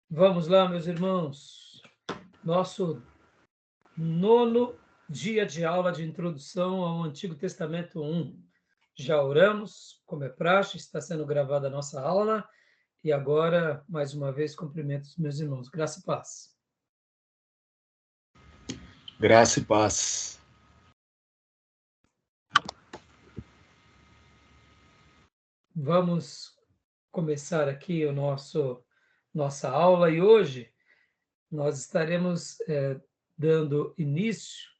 Vamos lá, meus irmãos. Nosso 9º dia de aula de introdução ao Antigo Testamento 1. Já oramos, como é praxe, está sendo gravada a nossa aula. E agora, mais uma vez, cumprimento os meus irmãos. Graça e paz. Graça e paz. Vamos começar aqui nossa aula e hoje nós estaremos dando início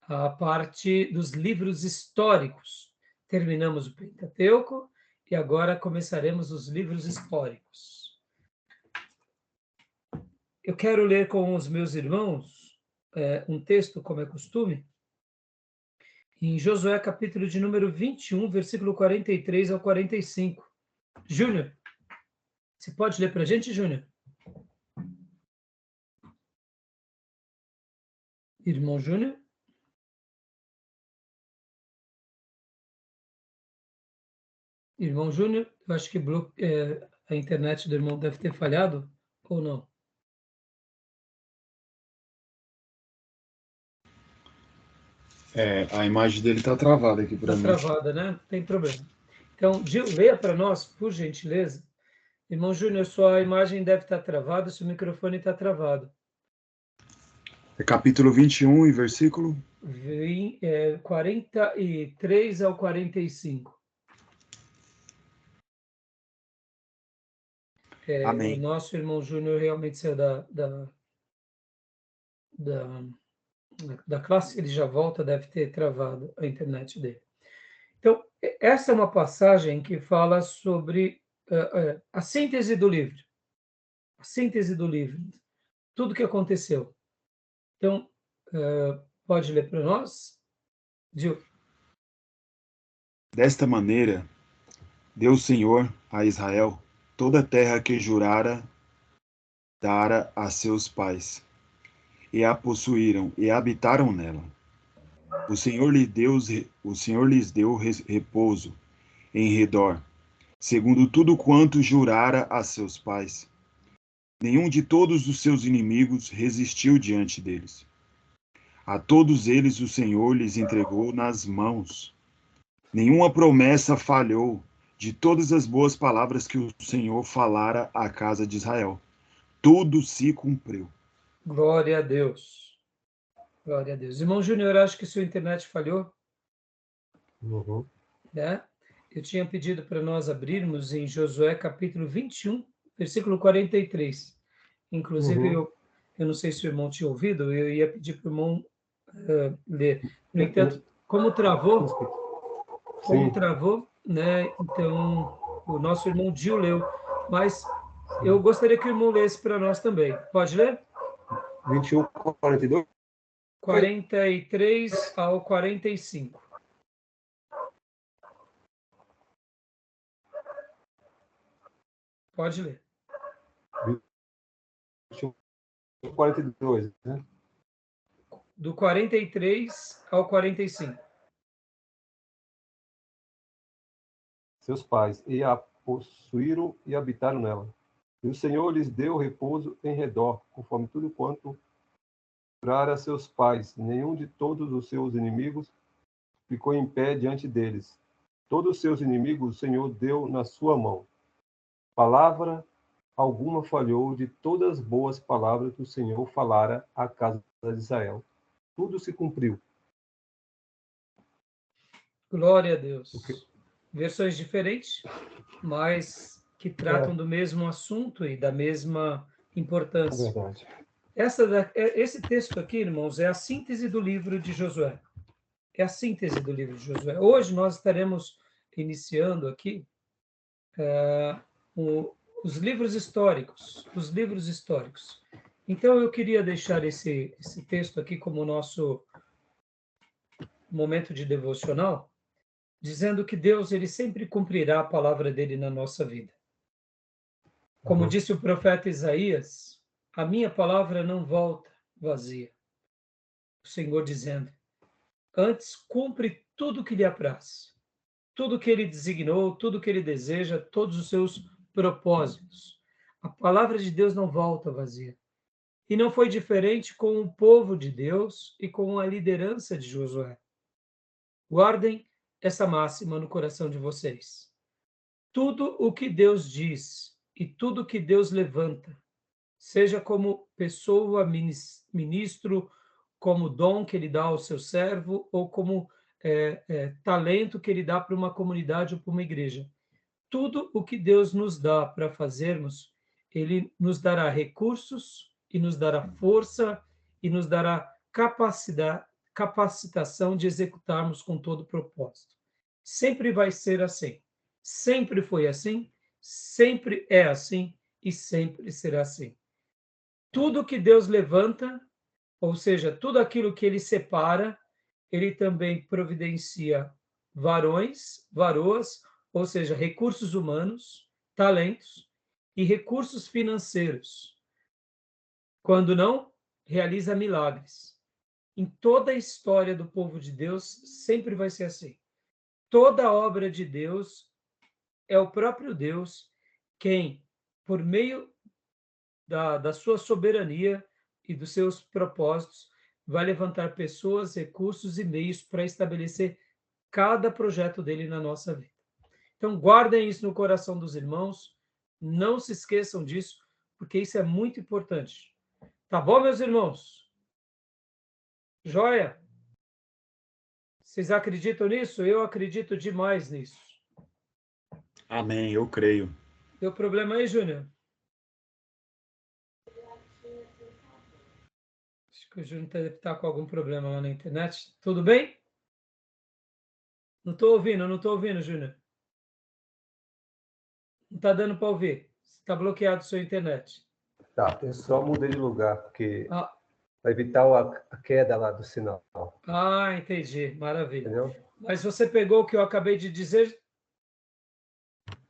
à parte dos livros históricos. Terminamos o Pentateuco e agora começaremos os livros históricos. Eu quero ler com os meus irmãos um texto, como é costume, em Josué, capítulo de número 21, versículo 43 ao 45. Júnior, você pode ler para a gente, Júnior? Irmão Júnior? Irmão Júnior, eu acho que a internet do irmão deve ter falhado, ou não? A imagem dele está travada aqui para mim. Está travada, né? Não tem problema. Então, Gil, leia para nós, por gentileza. Irmão Júnior, sua imagem deve estar travada, seu microfone está travado. É capítulo 21 e versículo? 43 ao 45. Amém. O nosso irmão Júnior realmente saiu da classe, ele já volta, deve ter travado a internet dele. Então, essa é uma passagem que fala sobre a síntese do livro. A síntese do livro. Tudo que aconteceu. Então, pode ler para nós? Gil. Desta maneira, deu o Senhor a Israel toda a terra que jurara dara a seus pais, e a possuíram e habitaram nela. O Senhor lhes deu repouso em redor, segundo tudo quanto jurara a seus pais. Nenhum de todos os seus inimigos resistiu diante deles. A todos eles o Senhor lhes entregou nas mãos. Nenhuma promessa falhou de todas as boas palavras que o Senhor falara à casa de Israel. Tudo se cumpriu. Glória a Deus. Glória a Deus. Irmão Júnior, acho que sua internet falhou. Uhum. Né? Eu tinha pedido para nós abrirmos em Josué capítulo 21, versículo 43. Inclusive, eu não sei se o irmão tinha ouvido, eu ia pedir para o irmão ler. No entanto, como travou, né? Então, o nosso irmão Gil leu. Mas eu gostaria que o irmão lesse para nós também. Pode ler? 21, 42? 43 ao 45. Pode ler. 21, 42, né? Do 43 ao 45. Seus pais, e a possuíram e habitaram nela. E o Senhor lhes deu repouso em redor, conforme tudo quanto jurara a seus pais. Nenhum de todos os seus inimigos ficou em pé diante deles. Todos os seus inimigos o Senhor deu na sua mão. Palavra alguma falhou de todas as boas palavras que o Senhor falara à casa de Israel. Tudo se cumpriu. Glória a Deus. Versões diferentes, mas que tratam do mesmo assunto e da mesma importância. É verdade. Esse texto aqui, irmãos, é a síntese do livro de Josué. É a síntese do livro de Josué. Hoje nós estaremos iniciando aqui os livros históricos. Os livros históricos. Então, eu queria deixar esse texto aqui como nosso momento de devocional, dizendo que Deus ele sempre cumprirá a palavra dele na nossa vida. Como disse o profeta Isaías, a minha palavra não volta vazia. O Senhor dizendo, antes cumpre tudo o que lhe apraz, tudo que ele designou, tudo que ele deseja, todos os seus propósitos. A palavra de Deus não volta vazia. E não foi diferente com o povo de Deus e com a liderança de Josué. Guardem essa máxima no coração de vocês. Tudo o que Deus diz e tudo o que Deus levanta, seja como pessoa, ministro, como dom que ele dá ao seu servo, ou como talento que ele dá para uma comunidade ou para uma igreja. Tudo o que Deus nos dá para fazermos, ele nos dará recursos e nos dará força e nos dará capacitação de executarmos com todo o propósito. Sempre vai ser assim. Sempre foi assim, sempre é assim e sempre será assim. Tudo que Deus levanta, ou seja, tudo aquilo que ele separa, ele também providencia varões, varoas, ou seja, recursos humanos, talentos e recursos financeiros. Quando não, realiza milagres. Em toda a história do povo de Deus, sempre vai ser assim. Toda obra de Deus é o próprio Deus quem, por meio da sua soberania e dos seus propósitos, vai levantar pessoas, recursos e meios para estabelecer cada projeto dele na nossa vida. Então, guardem isso no coração dos irmãos, não se esqueçam disso, porque isso é muito importante. Tá bom, meus irmãos? Joia? Vocês acreditam nisso? Eu acredito demais nisso. Amém, eu creio. Deu problema aí, Júnior? Acho que o Júnior deve estar com algum problema lá na internet. Tudo bem? Não estou ouvindo, Júnior. Não está dando para ouvir. Está bloqueado a sua internet. Tá, eu só mudei de lugar, porque Ah, para evitar a queda lá do sinal. entendi. Maravilha. Entendeu? Mas você pegou o que eu acabei de dizer?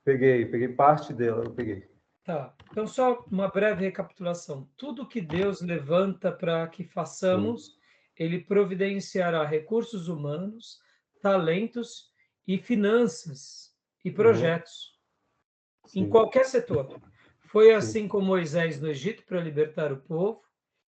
Peguei parte dela, eu peguei. Tá. Então, só uma breve recapitulação. Tudo que Deus levanta para que façamos, ele providenciará recursos humanos, talentos e finanças e projetos, em qualquer setor. Foi assim com Moisés no Egito para libertar o povo,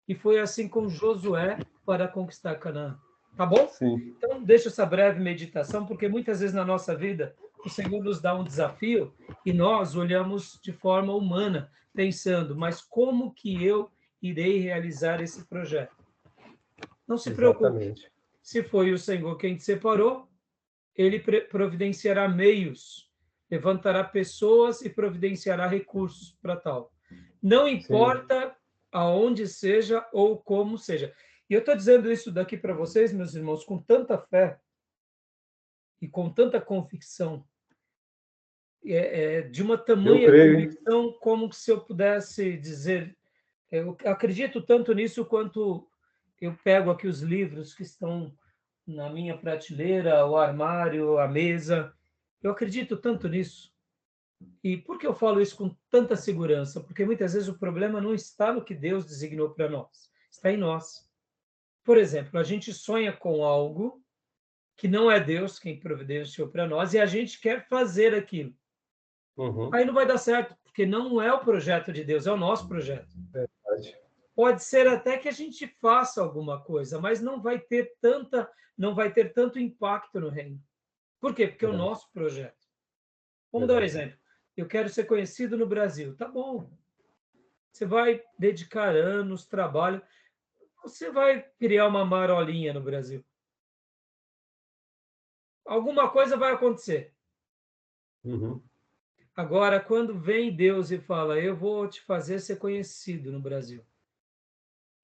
e foi assim com Josué para conquistar Canaã. Tá bom? Sim. Então, deixa essa breve meditação, porque muitas vezes na nossa vida o Senhor nos dá um desafio e nós olhamos de forma humana, pensando, mas como que eu irei realizar esse projeto? Não se preocupe. Exatamente. Se foi o Senhor quem te separou, ele providenciará meios, levantará pessoas e providenciará recursos para tal. Não importa aonde seja ou como seja. E eu estou dizendo isso daqui para vocês, meus irmãos, com tanta fé e com tanta convicção, de uma tamanha convicção como se eu pudesse dizer, eu acredito tanto nisso quanto eu pego aqui os livros que estão na minha prateleira, o armário, a mesa. Eu acredito tanto nisso. E por que eu falo isso com tanta segurança? Porque muitas vezes o problema não está no que Deus designou para nós, está em nós. Por exemplo, a gente sonha com algo que não é Deus quem providenciou para nós e a gente quer fazer aquilo. Aí não vai dar certo, porque não é o projeto de Deus, é o nosso projeto. Verdade. Pode ser até que a gente faça alguma coisa, mas não vai ter tanto impacto no reino. Por quê? Porque é o nosso projeto. Vamos dar um exemplo. Eu quero ser conhecido no Brasil. Tá bom. Você vai dedicar anos, trabalho. Você vai criar uma marolinha no Brasil. Alguma coisa vai acontecer. Agora, quando vem Deus e fala, eu vou te fazer ser conhecido no Brasil.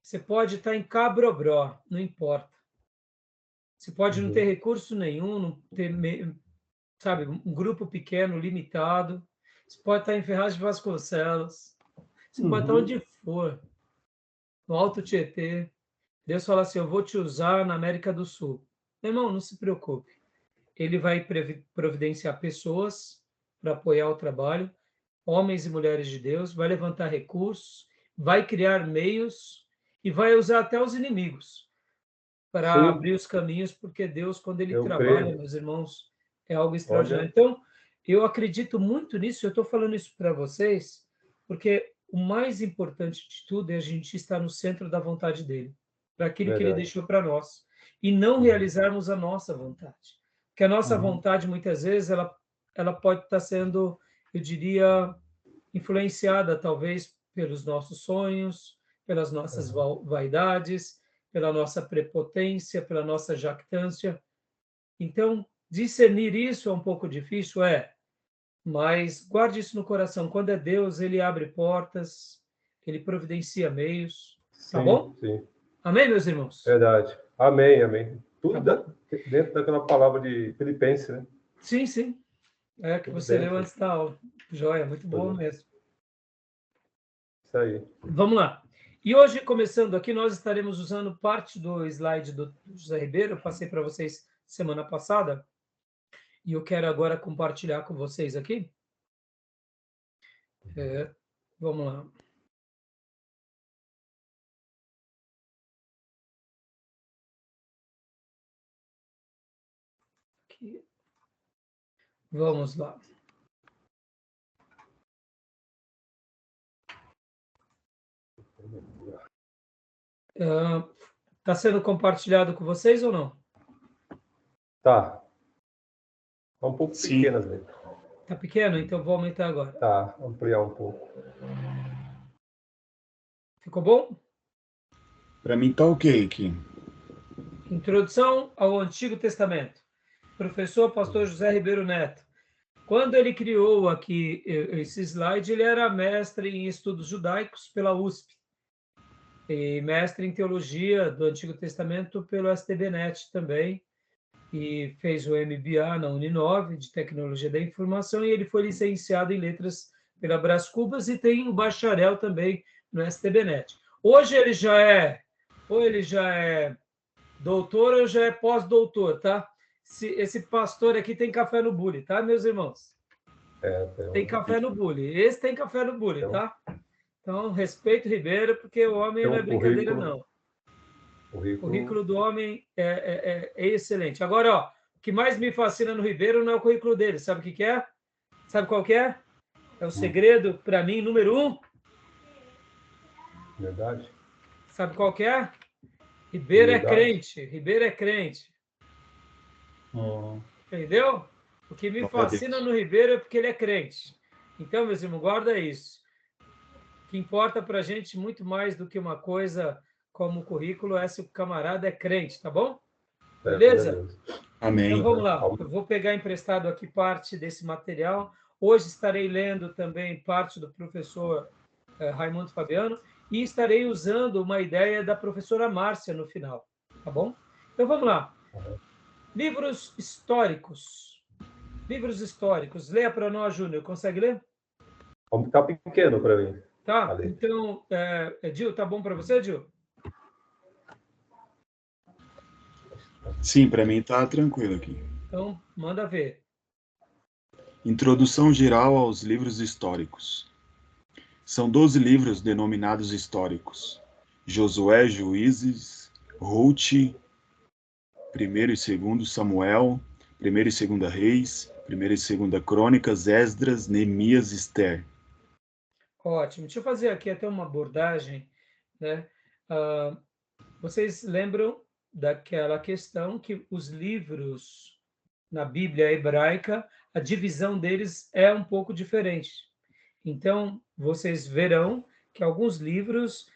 Você pode estar em Cabrobró, não importa. Você pode não ter recurso nenhum, não ter, sabe, um grupo pequeno, limitado. Você pode estar em Ferraz de Vasconcelos. Você pode estar onde for. No Alto Tietê. Deus fala assim, eu vou te usar na América do Sul. Meu irmão, não se preocupe. Ele vai providenciar pessoas para apoiar o trabalho, homens e mulheres de Deus, vai levantar recursos, vai criar meios e vai usar até os inimigos para abrir os caminhos, porque Deus, quando ele trabalha, meus irmãos, é algo extraordinário. Então, eu acredito muito nisso, eu estou falando isso para vocês, porque o mais importante de tudo é a gente estar no centro da vontade dele, para aquilo que ele Verdade. deixou para nós, e não realizarmos a nossa vontade. Porque a nossa Uhum. vontade, muitas vezes, ela pode estar sendo, eu diria, influenciada, talvez, pelos nossos sonhos, pelas nossas vaidades, pela nossa prepotência, pela nossa jactância. Então, discernir isso é um pouco difícil, mas guarde isso no coração. Quando é Deus, ele abre portas, ele providencia meios, tá bom? Sim, sim. Amém, meus irmãos? Verdade. Amém, amém. Tá Tudo bom? dentro daquela palavra de Filipenses, né? Sim, sim. É que Tudo você leu dentro. antes da aula. Joia, muito boa mesmo. Isso aí. Vamos lá. E hoje, começando aqui, nós estaremos usando parte do slide do José Ribeiro, eu passei para vocês semana passada, e eu quero agora compartilhar com vocês aqui. Vamos lá. Aqui. Vamos lá. Está sendo compartilhado com vocês ou não? Tá. Tá um pouco Sim. pequenas, né? Está pequeno? Então vou aumentar agora. Tá, ampliar um pouco. Ficou bom? Para mim tá ok aqui. Introdução ao Antigo Testamento. Professor Pastor José Ribeiro Neto. Quando ele criou aqui esse slide, ele era mestre em estudos judaicos pela USP e mestre em teologia do Antigo Testamento pelo STBNet também, e fez o MBA na Uninove de Tecnologia da Informação, e ele foi licenciado em Letras pela Brás Cubas e tem um bacharel também no STBNet. Hoje ele já é doutor ou já é pós-doutor, tá? Esse pastor aqui tem café no bule, tá, meus irmãos? Tem café no bule. Esse tem café no bule, tá? Então, respeito o Ribeiro, porque o homem não é brincadeira, não. O currículo do homem é excelente. Agora, ó, o que mais me fascina no Ribeiro não é o currículo dele. Sabe o que é? Sabe qual que é? É o segredo, para mim, número 1. Verdade. Sabe qual que é? Ribeiro é crente. Ribeiro é crente. Entendeu? O que me fascina no Ribeiro é porque ele é crente. Então, meus irmãos, guarda isso. O que importa para a gente muito mais do que uma coisa como o currículo é se o camarada é crente, tá bom? Beleza? Amém. Então vamos lá. Eu vou pegar emprestado aqui parte desse material. Hoje estarei lendo também parte do professor Raimundo Fabiano e estarei usando uma ideia da professora Márcia no final, tá bom? Então vamos lá. Livros históricos. Livros históricos. Leia para nós, Júnior. Consegue ler? Tá pequeno para mim. Tá. Então, Dil, tá bom para você, Dil? Sim, para mim tá tranquilo aqui. Então, manda ver. Introdução geral aos livros históricos. São 12 livros denominados históricos. Josué, Juízes, Ruth, 1º e 2º Samuel, 1º e 2º Reis, 1º e 2º Crônicas, Esdras, Neemias, Esther. Ótimo. Deixa eu fazer aqui até uma abordagem, né? Vocês lembram daquela questão que os livros na Bíblia hebraica, a divisão deles é um pouco diferente. Então, vocês verão que alguns livros,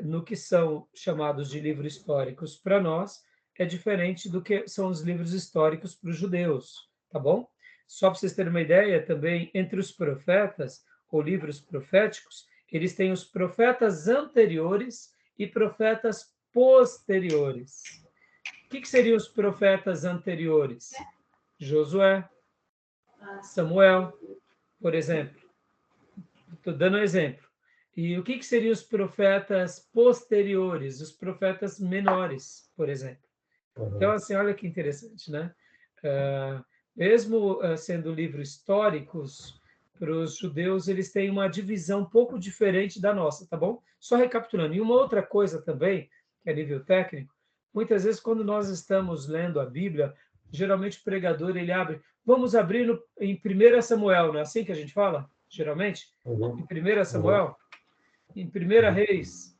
no que são chamados de livros históricos para nós, é diferente do que são os livros históricos para os judeus, tá bom? Só para vocês terem uma ideia, também, entre os profetas, ou livros proféticos, eles têm os profetas anteriores e profetas posteriores. O que seriam os profetas anteriores? Josué, Samuel, por exemplo. Estou dando um exemplo. E o que seriam os profetas posteriores? Os profetas menores, por exemplo. Então, assim, olha que interessante, né? Mesmo sendo livros históricos, para os judeus, eles têm uma divisão um pouco diferente da nossa, tá bom? Só recapitulando. E uma outra coisa também, que é nível técnico, muitas vezes quando nós estamos lendo a Bíblia, geralmente o pregador, ele abre, vamos abrir em 1 Samuel, não é assim que a gente fala? geralmente, Uhum. em 1 Samuel, em 1 Reis.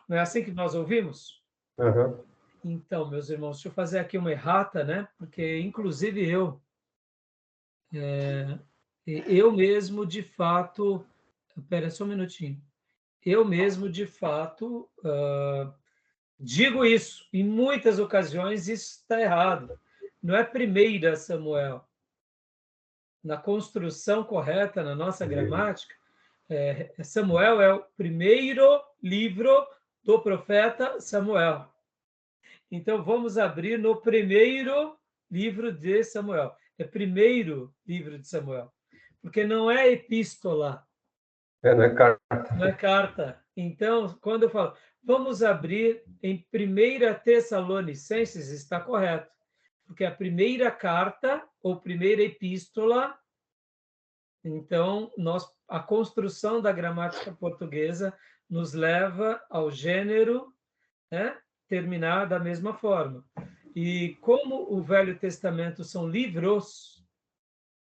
Não é assim que nós ouvimos? Uhum. Então, meus irmãos, deixa eu fazer aqui uma errata, né? Porque, inclusive, eu mesmo, de fato... Espera só um minutinho. Eu mesmo, de fato, digo isso. Em muitas ocasiões, isso está errado. Não é 1 Samuel. Na construção correta, na nossa gramática, Samuel é o primeiro livro do profeta Samuel. Então, vamos abrir no primeiro livro de Samuel. É primeiro livro de Samuel. Porque não é epístola, Não é carta. não é carta. Então, quando eu falo, vamos abrir em 1 Tessalonicenses, está correto. Porque a primeira carta, ou primeira epístola, então, a construção da gramática portuguesa nos leva ao gênero, né, terminar da mesma forma. E como o Velho Testamento são livros,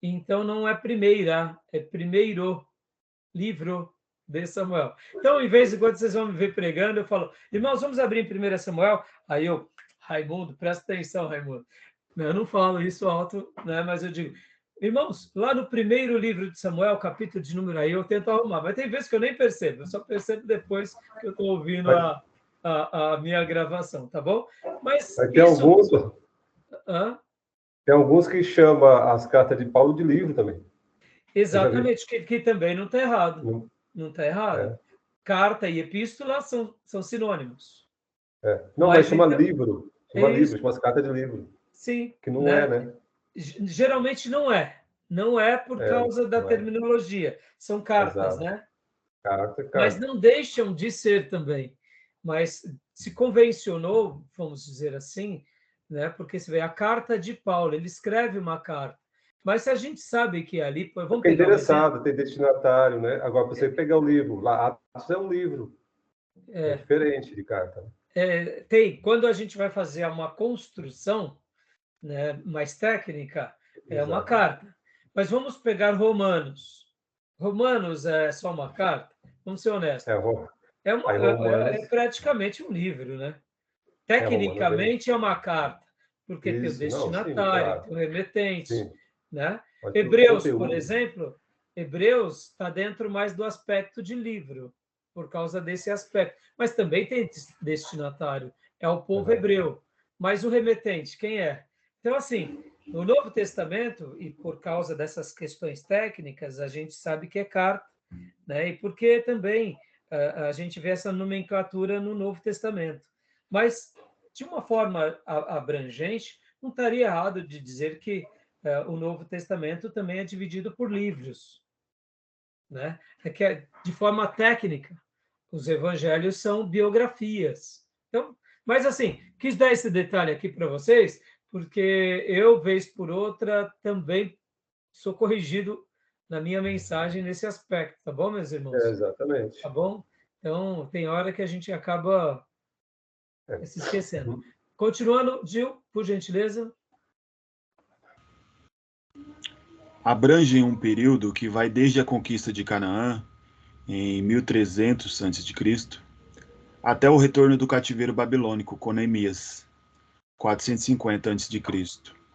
então não é primeira, é primeiro livro de Samuel. Então, em vez de quando vocês vão me ver pregando, eu falo, irmãos, vamos abrir em 1 Samuel? Aí Raimundo, presta atenção, Raimundo. Eu não falo isso alto, né, mas eu digo, irmãos, lá no primeiro livro de Samuel, capítulo de número aí, eu tento arrumar, mas tem vezes que eu nem percebo, eu só percebo depois que eu estou ouvindo a minha gravação, tá bom? Mas Tem alguns, Hã? que chamam as cartas de Paulo de livro também. Exatamente, que também não está errado. Não, Não está errado. Carta e epístola são sinônimos. não, mas chama então, livro. Chama livro, chama as cartas de livro. Sim, Que não né? é, né? Geralmente não é. Não é por causa da Não é. terminologia. São cartas, Exato. né? Carta. Mas não deixam de ser também. Mas se convencionou, vamos dizer assim, né? Porque você vê a carta de Paulo, ele escreve uma carta. Mas se a gente sabe que ali, vamos Porque é pegar um exemplo. interessado, tem destinatário, né? Agora, você pegar o livro, lá, Atos é um livro. É diferente de carta. Quando a gente vai fazer uma construção, né, mais técnica, é uma carta. Mas vamos pegar Romanos. Romanos é só uma carta? Vamos ser honestos. É praticamente um livro, né? Tecnicamente é uma carta, porque tem o destinatário, tem o remetente, né? Hebreus, por exemplo, Hebreus está dentro mais do aspecto de livro, por causa desse aspecto. Mas também tem destinatário, é o povo hebreu. Mas o remetente, quem é? Então, assim, no Novo Testamento, e por causa dessas questões técnicas, a gente sabe que é carta, né? E porque também a gente vê essa nomenclatura no Novo Testamento. Mas, de uma forma abrangente, não estaria errado de dizer que o Novo Testamento também é dividido por livros, né? De forma técnica, os evangelhos são biografias. Então, mas assim, quis dar esse detalhe aqui para vocês, porque eu, vez por outra, também sou corrigido na minha mensagem nesse aspecto, tá bom, meus irmãos? Exatamente. Tá bom? Então, tem hora que a gente acaba se esquecendo. Continuando, Gil, por gentileza. Abrange um período que vai desde a conquista de Canaã, em 1300 a.C., até o retorno do cativeiro babilônico com Neemias, 450 a.C.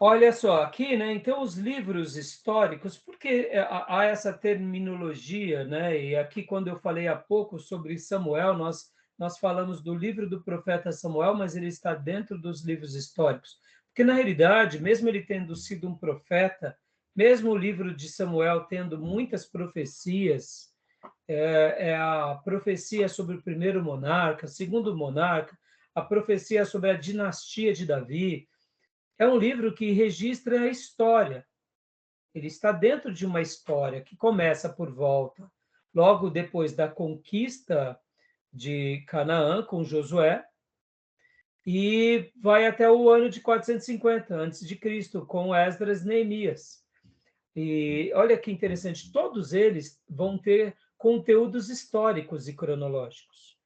Olha só, aqui, né? Então, os livros históricos, porque há essa terminologia, né? E aqui, quando eu falei há pouco sobre Samuel, nós falamos do livro do profeta Samuel, mas ele está dentro dos livros históricos. Porque, na realidade, mesmo ele tendo sido um profeta, mesmo o livro de Samuel tendo muitas profecias, é a profecia sobre o primeiro monarca, segundo monarca, a profecia sobre a dinastia de Davi. É um livro que registra a história. Ele está dentro de uma história que começa por volta, logo depois da conquista de Canaã com Josué, e vai até o ano de 450 a.C., com Esdras e Neemias. E olha que interessante, todos eles vão ter conteúdos históricos e cronológicos.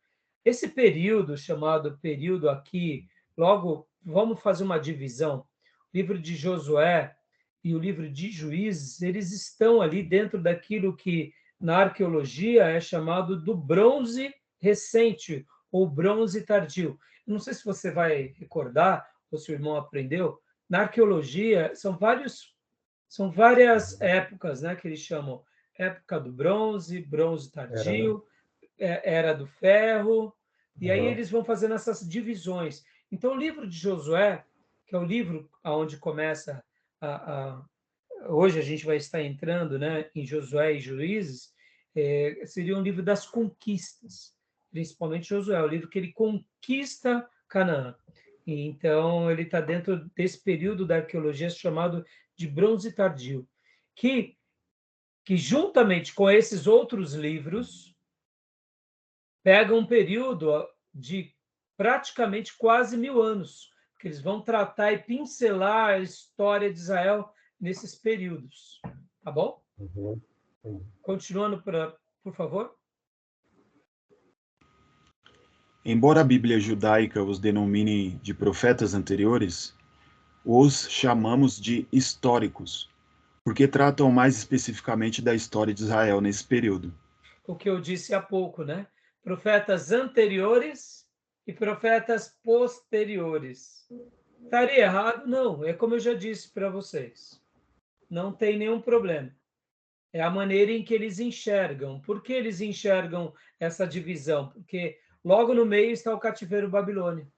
Esse período, chamado período aqui, logo, vamos fazer uma divisão. O livro de Josué e o livro de Juízes, eles estão ali dentro daquilo que na arqueologia é chamado do bronze recente, ou bronze tardio. Não sei se você vai recordar, ou se o irmão aprendeu, na arqueologia são várias épocas, né, que eles chamam época do bronze, bronze tardio, era do ferro, e aí eles vão fazendo essas divisões. Então, o livro de Josué, que é o livro onde começa hoje a gente vai estar entrando, né, em Josué e Juízes, seria um livro das conquistas, principalmente Josué, o livro que ele conquista Canaã. E, então, ele está dentro desse período da arqueologia chamado de Bronze Tardio, que juntamente com esses outros livros, pega um período de praticamente quase 1000 anos, porque eles vão tratar e pincelar a história de Israel nesses períodos. Tá bom? Continuando, por favor. Embora a Bíblia judaica os denomine de profetas anteriores, os chamamos de históricos, porque tratam mais especificamente da história de Israel nesse período. O que eu disse há pouco, né? Profetas anteriores e profetas posteriores. Estaria errado? Não, é como eu já disse para vocês. Não tem nenhum problema. É a maneira em que eles enxergam. Por que eles enxergam essa divisão? Porque logo no meio está o cativeiro babilônico.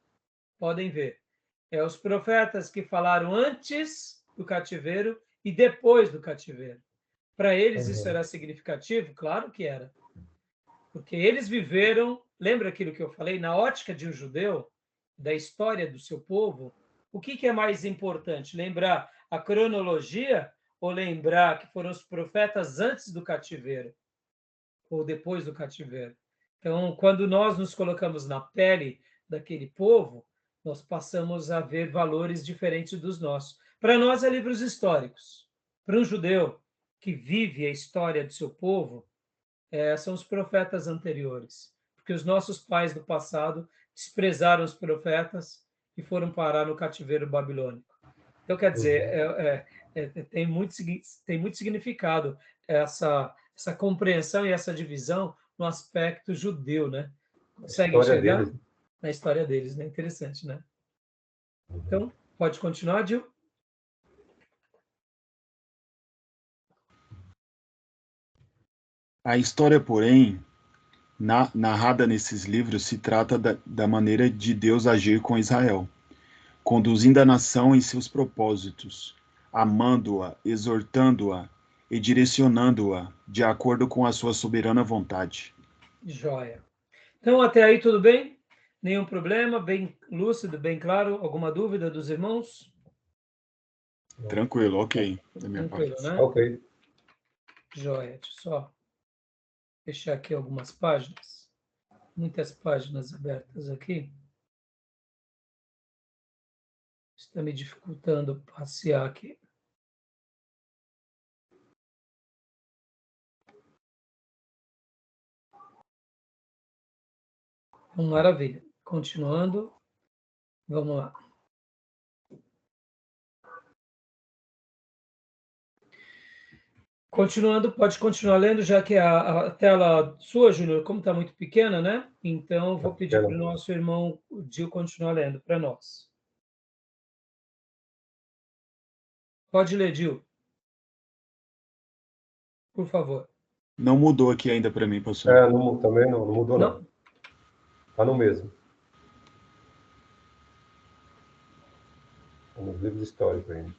Podem ver. É os profetas que falaram antes do cativeiro e depois do cativeiro. Para eles isso era significativo? Claro que era. Porque eles viveram, lembra aquilo que eu falei, na ótica de um judeu, da história do seu povo, o que é mais importante? Lembrar a cronologia ou lembrar que foram os profetas antes do cativeiro ou depois do cativeiro? Então, quando nós nos colocamos na pele daquele povo, nós passamos a ver valores diferentes dos nossos. Para nós é livros históricos. Para um judeu que vive a história do seu povo, são os profetas anteriores, porque os nossos pais do passado desprezaram os profetas e foram parar no cativeiro babilônico. Então, quer dizer, tem muito significado essa compreensão e essa divisão no aspecto judeu, né? Consegue enxergar? Deles. Na história deles, né? Interessante, né? Então, pode continuar, Gil? A história, porém, narrada nesses livros, se trata da maneira de Deus agir com Israel, conduzindo a nação em seus propósitos, amando-a, exortando-a e direcionando-a de acordo com a sua soberana vontade. Joia. Então, até aí tudo bem? Nenhum problema? Bem lúcido, bem claro? Alguma dúvida dos irmãos? Tranquilo, ok. Da minha Tranquilo, parte. né? Ok. Joia. Deixa eu só fechar aqui algumas páginas. Muitas páginas abertas aqui. Está me dificultando passear aqui. Maravilha. Continuando. Vamos lá. Continuando, pode continuar lendo, já que a tela sua, Júnior, como está muito pequena, né? Então, vou pedir para o nosso irmão Gil continuar lendo para nós. Pode ler, Gil. Por favor. Não mudou aqui ainda para mim, pastor. Também não mudou não. Está no mesmo. Nos livros históricos ainda.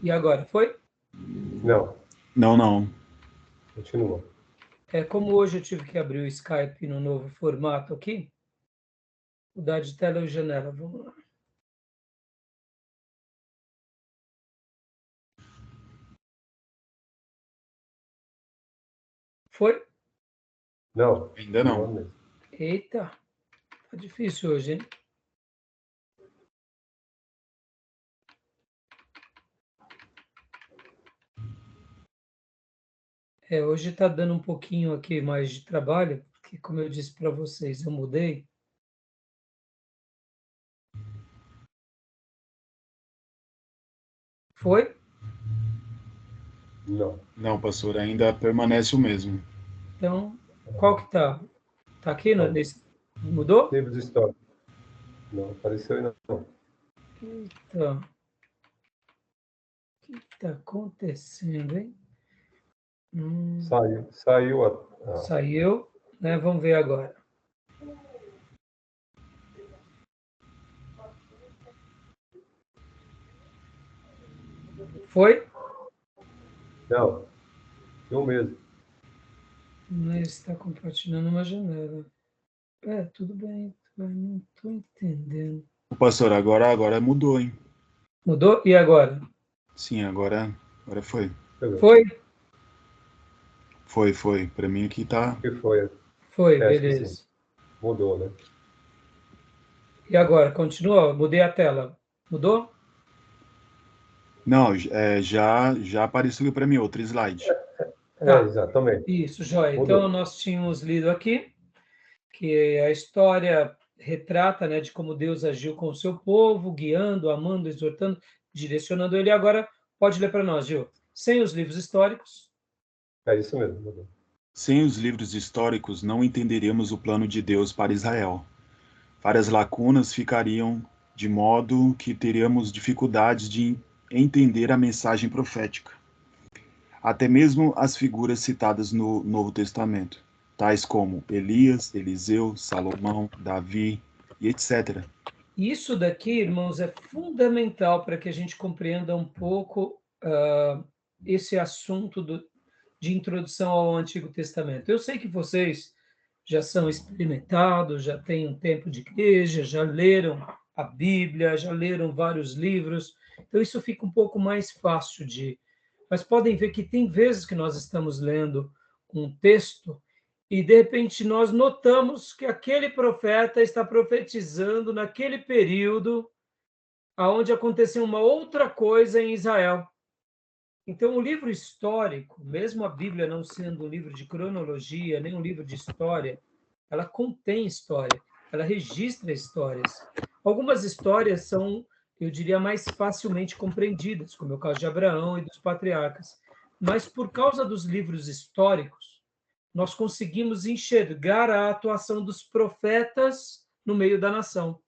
E agora, foi? Não. Não. Continua. Como hoje eu tive que abrir o Skype no novo formato aqui, mudar de tela ou janela, vamos lá. Foi? Não. Ainda não. Eita, tá difícil hoje, hein? Hoje está dando um pouquinho aqui mais de trabalho, porque, como eu disse para vocês, eu mudei. Foi? Não. Não, pastor, ainda permanece o mesmo. Então, qual que tá? Tá aqui Não. mudou? Livros históricos. Não, apareceu ainda não. Eita. O que está acontecendo, hein? Saiu Saiu, né? Vamos ver agora. Foi? Não, eu mesmo. Mas está compartilhando uma janela. Tudo bem, não estou entendendo. O pastor, agora mudou, hein? Mudou? E agora? Sim, agora foi. Foi? Foi. Para mim aqui tá. O que foi? Foi, Acho que sim. beleza. Mudou, né? E agora? Continua? Mudei a tela. Mudou? Não, já apareceu para mim outro slide. Tá. Exatamente. Isso, joia. Então, Mudou. nós tínhamos lido aqui que a história retrata, né, de como Deus agiu com o seu povo, guiando, amando, exortando, direcionando ele. Agora, pode ler para nós, Gil. Sem os livros históricos. É isso mesmo, mudou. Sem os livros históricos, não entenderíamos o plano de Deus para Israel. Várias lacunas ficariam de modo que teríamos dificuldades de entender a mensagem profética. Até mesmo as figuras citadas no Novo Testamento, tais como Elias, Eliseu, Salomão, Davi e etc. Isso daqui, irmãos, é fundamental para que a gente compreenda um pouco esse assunto de introdução ao Antigo Testamento. Eu sei que vocês já são experimentados, já têm um tempo de igreja, já leram a Bíblia, já leram vários livros, então isso fica um pouco mais fácil de. Mas podem ver que tem vezes que nós estamos lendo um texto e de repente nós notamos que aquele profeta está profetizando naquele período aonde aconteceu uma outra coisa em Israel. Então, o livro histórico, mesmo a Bíblia não sendo um livro de cronologia, nem um livro de história, ela contém história, ela registra histórias. Algumas histórias são, eu diria, mais facilmente compreendidas, como é o caso de Abraão e dos patriarcas. Mas, por causa dos livros históricos, nós conseguimos enxergar a atuação dos profetas no meio da nação.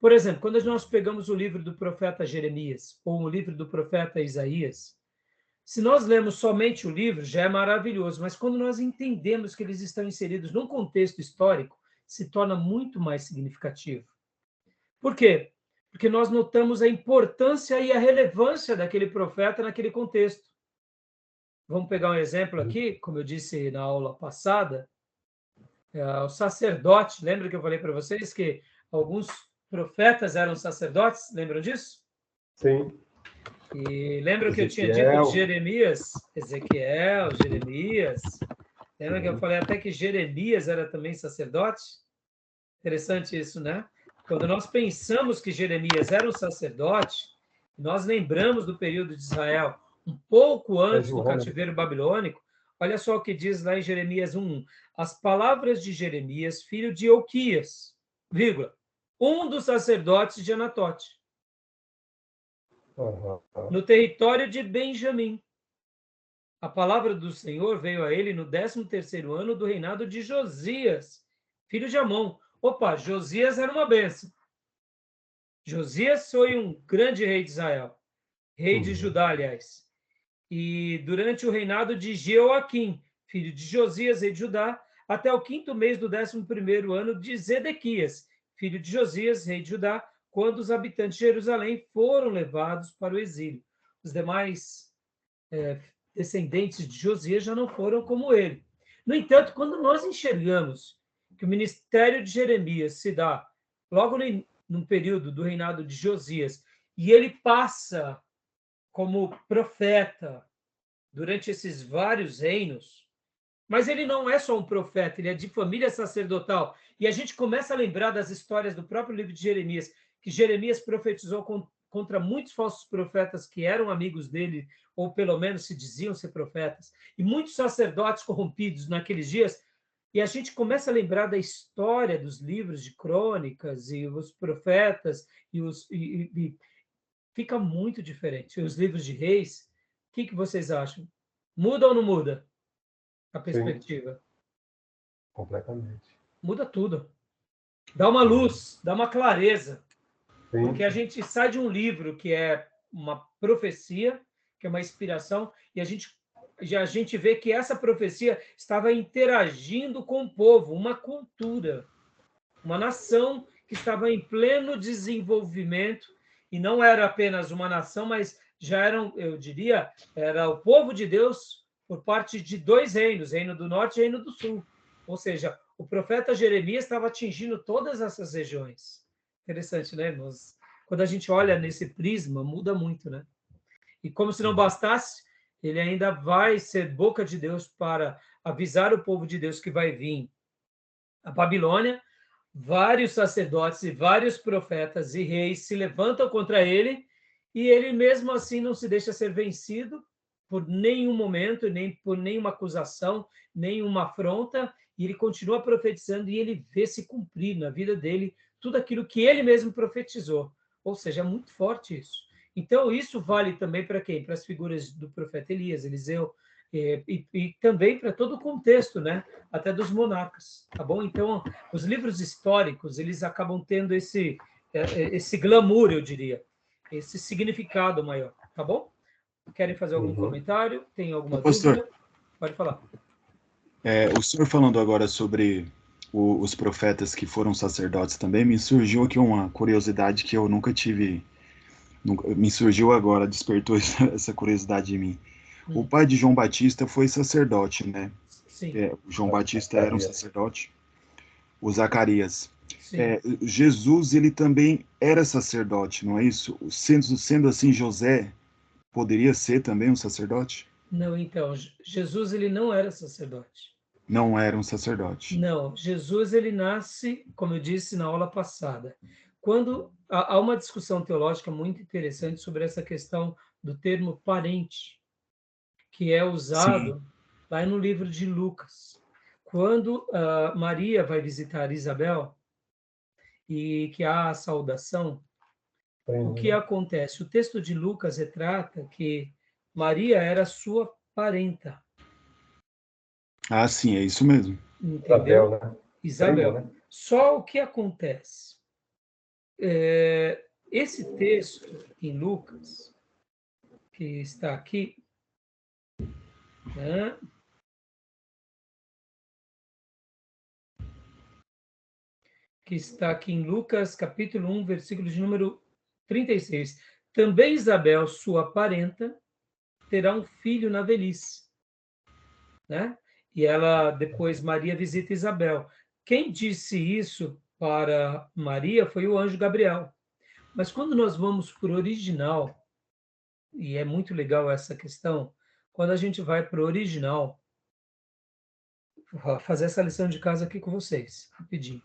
Por exemplo, quando nós pegamos o livro do profeta Jeremias ou o livro do profeta Isaías, se nós lemos somente o livro, já é maravilhoso, mas quando nós entendemos que eles estão inseridos num contexto histórico, se torna muito mais significativo. Por quê? Porque nós notamos a importância e a relevância daquele profeta naquele contexto. Vamos pegar um exemplo aqui, como eu disse na aula passada, o sacerdote. Lembra que eu falei para vocês que alguns profetas eram sacerdotes? Lembram disso? Sim. E lembra que eu tinha dito Ezequiel. de Jeremias? Ezequiel, Jeremias. Lembra que eu falei até que Jeremias era também sacerdote? Interessante isso, né? Quando nós pensamos que Jeremias era um sacerdote, nós lembramos do período de Israel, um pouco antes do cativeiro babilônico. Olha só o que diz lá em Jeremias 1:1. As palavras de Jeremias, filho de Euquias, vírgula, um dos sacerdotes de Anatote, no território de Benjamim. A palavra do Senhor veio a ele no 13º ano do reinado de Josias, filho de Amon. Opa, Josias era uma bênção. Josias foi um grande rei de Israel, rei de Judá, aliás. E durante o reinado de Jeoaquim, filho de Josias, rei de Judá, até o 5º mês do 11º ano de Zedequias, filho de Josias, rei de Judá, quando os habitantes de Jerusalém foram levados para o exílio. Os demais descendentes de Josias já não foram como ele. No entanto, quando nós enxergamos que o ministério de Jeremias se dá logo no período do reinado de Josias, e ele passa como profeta durante esses vários reinos, mas ele não é só um profeta, ele é de família sacerdotal. E a gente começa a lembrar das histórias do próprio livro de Jeremias, que Jeremias profetizou contra muitos falsos profetas que eram amigos dele, ou pelo menos se diziam ser profetas, e muitos sacerdotes corrompidos naqueles dias. E a gente começa a lembrar da história dos livros de crônicas e os profetas, e fica muito diferente. Os livros de reis, o que vocês acham? Muda ou não muda a Sim, perspectiva? completamente. Muda tudo. Dá uma luz, dá uma clareza. Sim, Porque a gente sai de um livro que é uma profecia, que é uma inspiração, e a gente vê que essa profecia estava interagindo com o povo, uma cultura, uma nação que estava em pleno desenvolvimento, e não era apenas uma nação, mas já eram, eu diria, era o povo de Deus por parte de dois reinos, Reino do Norte e Reino do Sul. Ou seja, o profeta Jeremias estava atingindo todas essas regiões. Interessante, né, irmãos? Quando a gente olha nesse prisma, muda muito, né? E como se não bastasse, ele ainda vai ser boca de Deus para avisar o povo de Deus que vai vir a Babilônia. Vários sacerdotes e vários profetas e reis se levantam contra ele, e ele mesmo assim não se deixa ser vencido por nenhum momento, nem por nenhuma acusação, nenhuma afronta, e ele continua profetizando e ele vê se cumprir na vida dele tudo aquilo que ele mesmo profetizou. Ou seja, é muito forte isso. Então, isso vale também para quem? Para as figuras do profeta Elias, Eliseu, e também para todo o contexto, né? Até dos monarcas, tá bom? Então, os livros históricos, eles acabam tendo esse glamour, eu diria, esse significado maior, tá bom? Querem fazer algum uhum. comentário? Tem Ô, alguma pastor, dúvida? Pode falar. o senhor falando agora sobre os profetas que foram sacerdotes também, me surgiu aqui uma curiosidade que eu nunca tive, me surgiu agora, despertou essa curiosidade em mim. O pai de João Batista foi sacerdote, né? Sim, O João Batista era um Zacarias. sacerdote, o Zacarias. sim. Jesus, ele também era sacerdote, não é isso? Sendo assim, José poderia ser também um sacerdote? Não, então, Jesus, ele não era sacerdote. Não era um sacerdote. Não, Jesus, ele nasce, como eu disse na aula passada, quando há uma discussão teológica muito interessante sobre essa questão do termo parente, que é Sim, usado lá no livro de Lucas. Quando Maria vai visitar Isabel e que há a saudação, o que Sim. acontece? O texto de Lucas retrata que Maria era sua parenta, ah, sim, é isso mesmo. Isabel, entendeu? né? Primo, Isabel. né? Só o que acontece? Esse texto em Lucas, que está aqui, né, que está aqui em Lucas, capítulo 1, versículo de número 36. Também Isabel, sua parenta, terá um filho na velhice, né? E ela, depois, Maria visita Isabel. Quem disse isso para Maria foi o anjo Gabriel. Mas quando nós vamos para o original, e é muito legal essa questão, quando a gente vai para o original, vou fazer essa lição de casa aqui com vocês, rapidinho.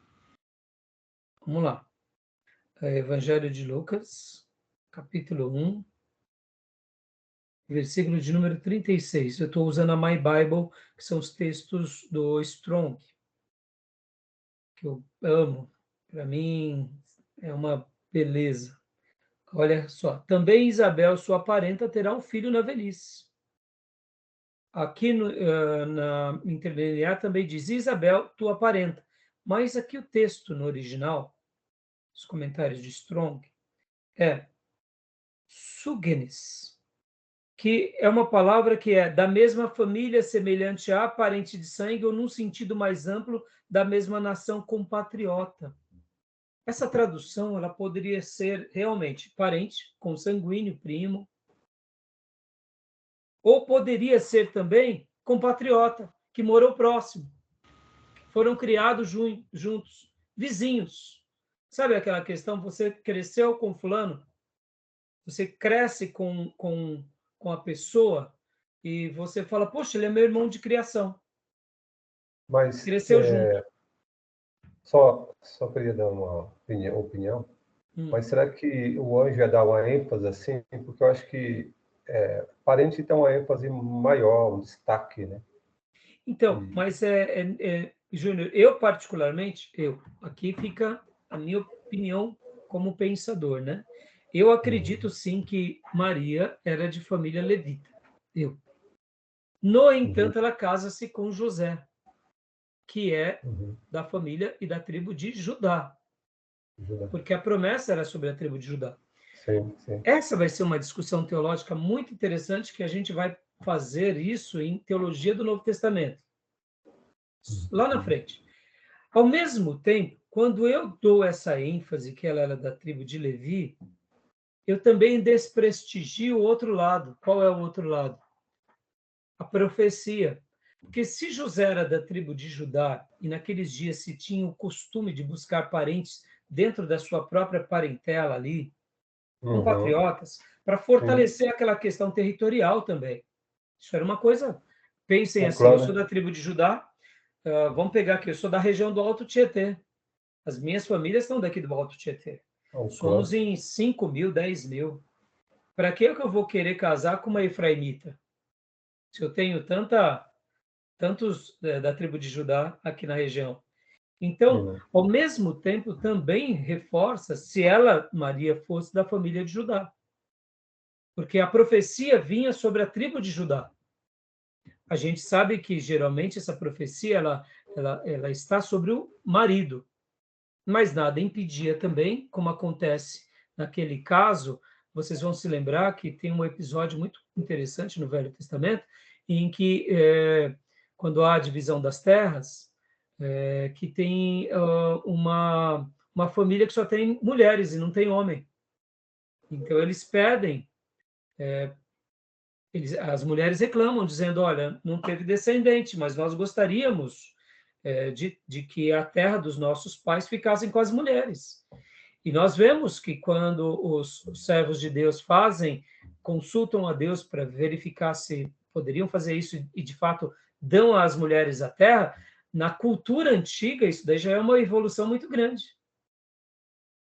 Vamos lá. Evangelho de Lucas, capítulo 1, versículo de número 36. Eu estou usando a My Bible, que são os textos do Strong, que eu amo. Para mim, é uma beleza. Olha só. Também Isabel, sua parenta, terá um filho na velhice. Aqui na interlinear também diz Isabel, tua parenta. Mas aqui o texto no original, os comentários de Strong, é Sugenes, que é uma palavra que é da mesma família, semelhante a parente de sangue, ou num sentido mais amplo, da mesma nação compatriota. Essa tradução ela poderia ser realmente parente, consanguíneo, primo, ou poderia ser também compatriota, que morou próximo, foram criados juntos, vizinhos. Sabe aquela questão, você cresceu com fulano, você cresce com a pessoa e você fala, poxa, ele é meu irmão de criação, Mas cresceu junto. só queria dar uma opinião. Hum. Mas será que o anjo ia dar uma ênfase assim? Porque eu acho que parente tem uma ênfase maior, um destaque, né? Então, E, mas Júnior, eu particularmente, aqui fica a minha opinião como pensador, né? Eu acredito uhum. sim que Maria era de família levita. Eu. No entanto, ela casa-se com José, que é Uhum. da família e da tribo de Judá, Judá. porque a promessa era sobre a tribo de Judá. Sim, sim. Essa vai ser uma discussão teológica muito interessante, que a gente vai fazer isso em Teologia do Novo Testamento, lá na frente. Ao mesmo tempo, quando eu dou essa ênfase que ela era da tribo de Levi, eu também desprestigio o outro lado. Qual é o outro lado? A profecia. Porque se José era da tribo de Judá, e naqueles dias se tinha o costume de buscar parentes dentro da sua própria parentela ali, compatriotas, para fortalecer aquela questão territorial também. Isso era uma coisa. Pensem assim, eu Claro, sou né? da tribo de Judá, vamos pegar aqui, eu sou da região do Alto Tietê. As minhas famílias estão daqui do Alto Tietê. Somos Claro. em 5 mil, 10 mil. Para que eu vou querer casar com uma efraimita? Se eu tenho tantos da tribo de Judá aqui na região. Então, Uhum. ao mesmo tempo, também reforça se ela, Maria, fosse da família de Judá. Porque a profecia vinha sobre a tribo de Judá. A gente sabe que, geralmente, essa profecia ela está sobre o marido. Mas nada impedia também, como acontece naquele caso, vocês vão se lembrar que tem um episódio muito interessante no Velho Testamento, em que, quando há a divisão das terras, que tem uma família que só tem mulheres e não tem homem. Então, eles pedem, as mulheres reclamam, dizendo, olha, não teve descendente, mas nós gostaríamos de que a terra dos nossos pais ficassem com as mulheres. E nós vemos que quando os servos de Deus consultam a Deus para verificar se poderiam fazer isso e de fato dão às mulheres a terra, na cultura antiga isso daí já é uma evolução muito grande.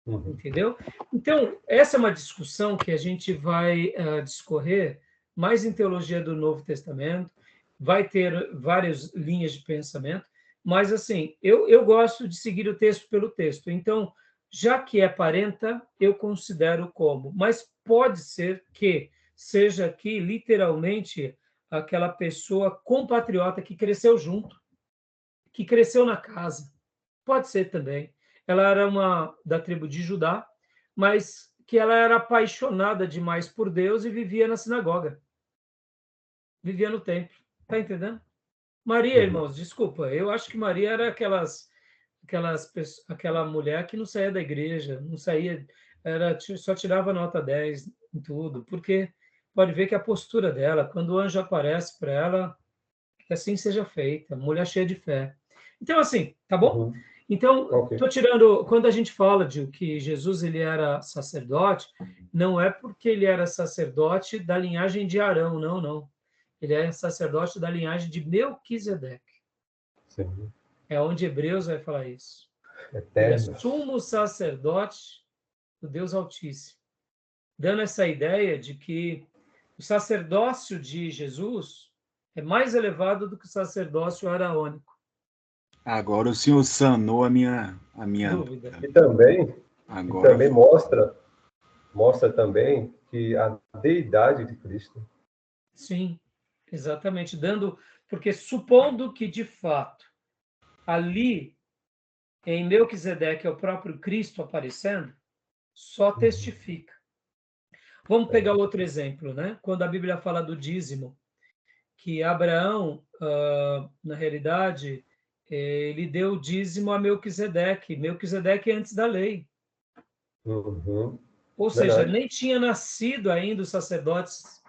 Entendeu? Então, essa é uma discussão que a gente vai discorrer mais em teologia do Novo Testamento, vai ter várias linhas de pensamento, mas, assim, eu gosto de seguir o texto pelo texto. Então, já que é parenta, eu considero como, mas pode ser que seja aqui, literalmente, aquela pessoa compatriota que cresceu junto, que cresceu na casa. Pode ser também. Ela era uma da tribo de Judá, mas que ela era apaixonada demais por Deus e vivia na sinagoga, vivia no templo. Está entendendo? Maria, irmãos, desculpa, eu acho que Maria era aquela mulher que não saía da igreja, não saía, só tirava nota 10 em tudo, porque pode ver que a postura dela, quando o anjo aparece para ela, que assim seja feita, mulher cheia de fé. Então, assim, tá bom? Uhum. Então, Ok. estou tirando, quando a gente fala de que Jesus ele era sacerdote, não é porque ele era sacerdote da linhagem de Arão, não, não. Ele é sacerdote da linhagem de Melquisedeque. Sim. É onde Hebreus vai falar isso. Ele é Eterno. sumo sacerdote do Deus Altíssimo, dando essa ideia de que o sacerdócio de Jesus é mais elevado do que o sacerdócio araônico. Agora o senhor sanou a minha Dúvida. dúvida. E também, Agora mostra também que a deidade de Cristo. Sim, exatamente, porque supondo que de fato ali em Melquisedeque é o próprio Cristo aparecendo, só testifica. Vamos pegar outro exemplo, né? Quando a Bíblia fala do dízimo, que Abraão, na realidade, ele deu o dízimo a Melquisedeque. Melquisedeque é antes da lei. Uhum. Ou seja, Verdade. nem tinha nascido ainda os sacerdotes,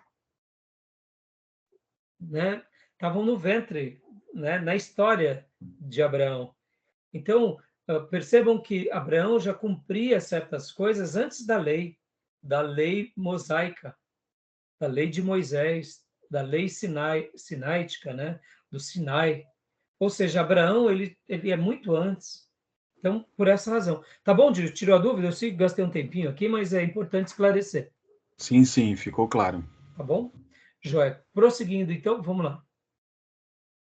né? Estavam no ventre, né? Na história de Abraão. Então, percebam que Abraão já cumpria certas coisas antes da lei mosaica, da lei de Moisés, da lei sinaítica, né? Do Sinai. Ou seja, Abraão ele é muito antes. Então, por essa razão. Tá bom, Dil? Tirou a dúvida? Eu sei que gastei um tempinho aqui, mas é importante esclarecer. sim, sim, ficou claro. Tá bom? Joia. Prosseguindo, então, vamos lá.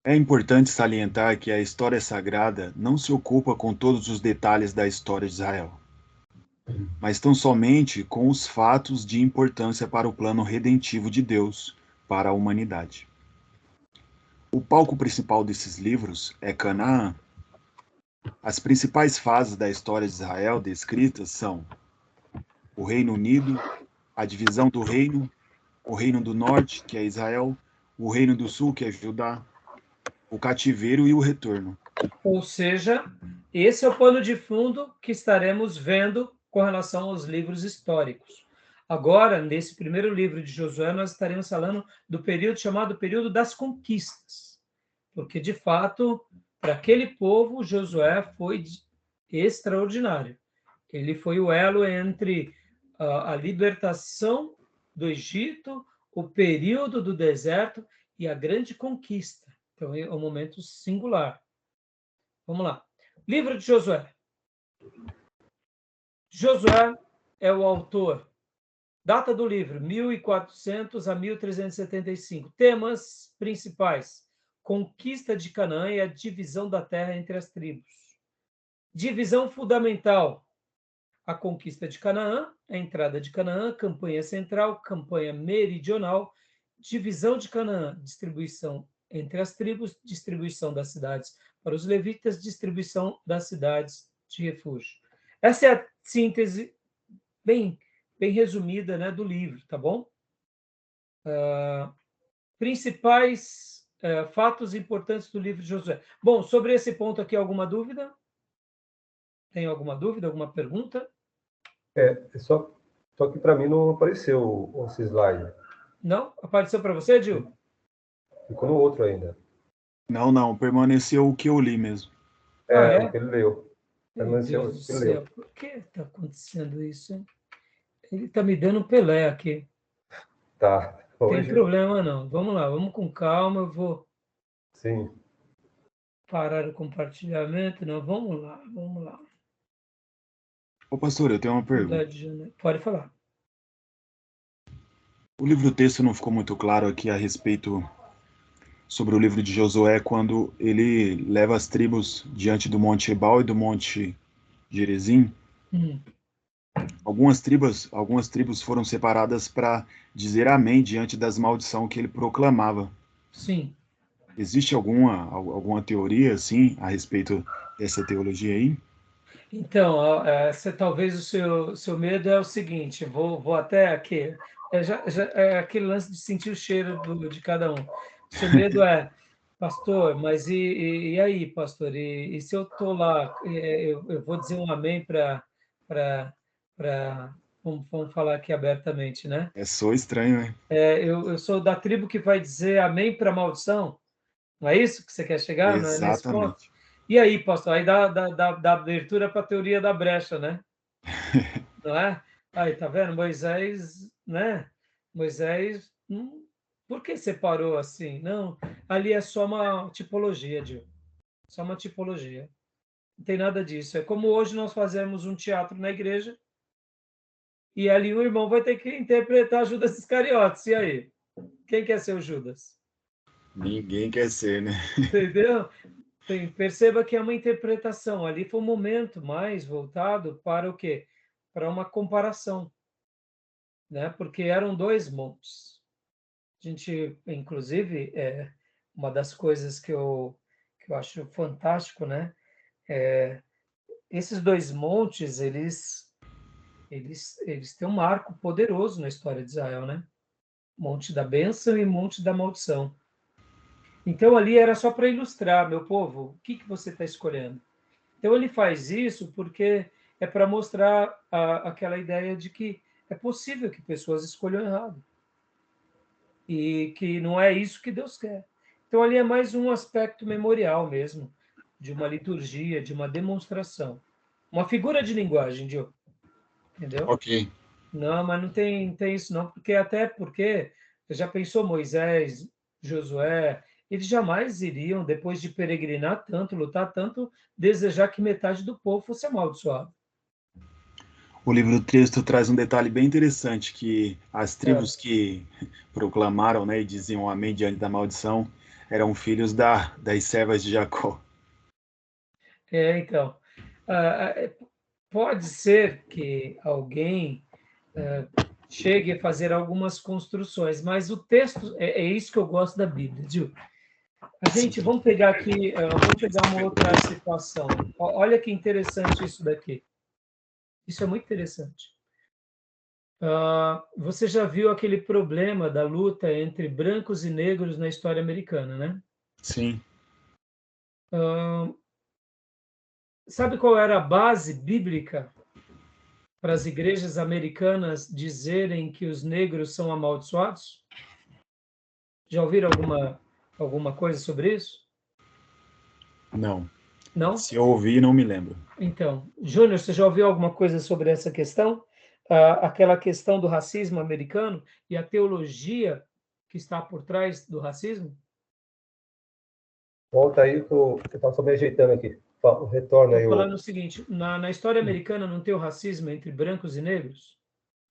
É importante salientar que a história sagrada não se ocupa com todos os detalhes da história de Israel, mas tão somente com os fatos de importância para o plano redentivo de Deus para a humanidade. O palco principal desses livros é Canaã. As principais fases da história de Israel descritas são o Reino Unido, a divisão do reino, o Reino do Norte, que é Israel, o Reino do Sul, que é Judá, o cativeiro e o retorno. Ou seja, esse é o pano de fundo que estaremos vendo com relação aos livros históricos. Agora, nesse primeiro livro de Josué, nós estaremos falando do período chamado período das conquistas, porque, de fato, para aquele povo, Josué foi extraordinário. Ele foi o elo entre a libertação do Egito, o período do deserto e a grande conquista. Então, é um momento singular. Vamos lá. Livro de Josué. Josué é o autor. Data do livro, 1400 a 1375. Temas principais: conquista de Canaã e a divisão da terra entre as tribos. Divisão fundamental: a conquista de Canaã, a entrada de Canaã, campanha central, campanha meridional, divisão de Canaã, distribuição entre as tribos, distribuição das cidades para os levitas, distribuição das cidades de refúgio. Essa é a síntese bem resumida, né, do livro, tá bom? Principais fatos importantes do livro de Josué. Bom, sobre esse ponto aqui, alguma dúvida? Tem alguma dúvida, alguma pergunta? Só que para mim não apareceu esse slide. Não? Apareceu para você, Gil? Ficou no outro ainda. Não, permaneceu o que eu li mesmo. O que ele leu. Meu Deus do céu, por que está acontecendo isso, hein? Ele está me dando Pelé aqui. Tá. Tem problema não. Vamos lá, vamos com calma. Eu vou Sim. parar o compartilhamento. Não, vamos lá. Ô, pastor, eu tenho uma pergunta. Pode falar. O livro-texto não ficou muito claro aqui a respeito sobre o livro de Josué, quando ele leva as tribos diante do Monte Ebal e do Monte Gerizim. Algumas tribos foram separadas para dizer amém diante das maldições que ele proclamava. Sim. Existe alguma teoria, assim, a respeito dessa teologia aí? Então, talvez o seu medo é o seguinte, vou até aqui, é aquele lance de sentir o cheiro de cada um. O seu medo é, pastor, mas e aí, pastor? E se eu estou lá, eu vou dizer um amém para vamos falar aqui abertamente, né? Só estranho, né? Eu sou da tribo que vai dizer amém para maldição. Não é isso que você quer chegar? Não é nesse ponto? Exatamente. E aí, pastor, aí dá abertura para a teoria da brecha, né? Não é? Aí, tá vendo? Moisés, né? Moisés, por que separou assim? Não, ali é só uma tipologia, Gil. Só uma tipologia. Não tem nada disso. É como hoje nós fazemos um teatro na igreja e ali o irmão vai ter que interpretar Judas Iscariotes. E aí? Quem quer ser o Judas? Ninguém quer ser, né? Entendeu? Perceba que é uma interpretação. Ali foi um momento mais voltado para o quê? Para uma comparação, né? Porque eram dois montes. A gente, inclusive, uma das coisas que eu acho fantástico, né? Esses dois montes, eles têm um marco poderoso na história de Israel, né? Monte da bênção e Monte da maldição. Então, ali era só para ilustrar, meu povo, o que você está escolhendo? Então, ele faz isso porque é para mostrar aquela ideia de que é possível que pessoas escolham errado. E que não é isso que Deus quer. Então, ali é mais um aspecto memorial mesmo, de uma liturgia, de uma demonstração. Uma figura de linguagem, Diogo. Entendeu? Ok. Não, mas não tem isso não, porque você já pensou Moisés, Josué, eles jamais iriam, depois de peregrinar tanto, lutar tanto, desejar que metade do povo fosse amaldiçoado. O livro do texto traz um detalhe bem interessante, que as tribos que proclamaram, né, e diziam amém diante da maldição, eram filhos das servas de Jacó. Então, pode ser que alguém chegue a fazer algumas construções, mas o texto, é isso que eu gosto da Bíblia, Gil. vamos pegar aqui, vamos pegar uma outra situação. Olha que interessante isso daqui. Isso é muito interessante. Você já viu aquele problema da luta entre brancos e negros na história americana, né? Sim. Sabe qual era a base bíblica para as igrejas americanas dizerem que os negros são amaldiçoados? Já ouviram alguma coisa sobre isso? Não. Não? Se eu ouvi, não me lembro. Então, Júnior, você já ouviu alguma coisa sobre essa questão? Aquela questão do racismo americano e a teologia que está por trás do racismo? Volta aí, que eu estava só me ajeitando aqui. Retorna Estou aí. falando o seguinte, na história americana não tem o racismo entre brancos e negros?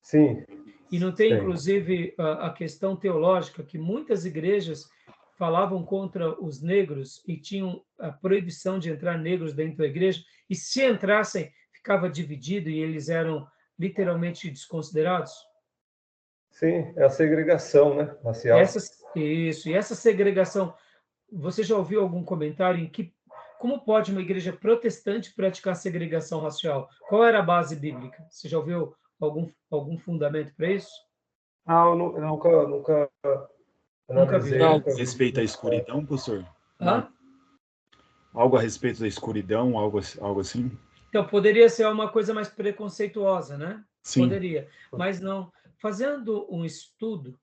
Sim. E não tem, Tem. inclusive, a questão teológica, que muitas igrejas falavam contra os negros e tinham a proibição de entrar negros dentro da igreja, e se entrassem, ficava dividido e eles eram literalmente desconsiderados? Sim, é a segregação, né, racial. Isso, e essa segregação, você já ouviu algum comentário em que, como pode uma igreja protestante praticar segregação racial? Qual era a base bíblica? Você já ouviu algum fundamento para isso? Eu nunca Nunca viu, analisei, né? Algo a respeito da escuridão, pastor? Hã? Algo a respeito da escuridão, algo assim? Então, poderia ser uma coisa mais preconceituosa, né? Sim. Poderia, mas não. Fazendo um estudo,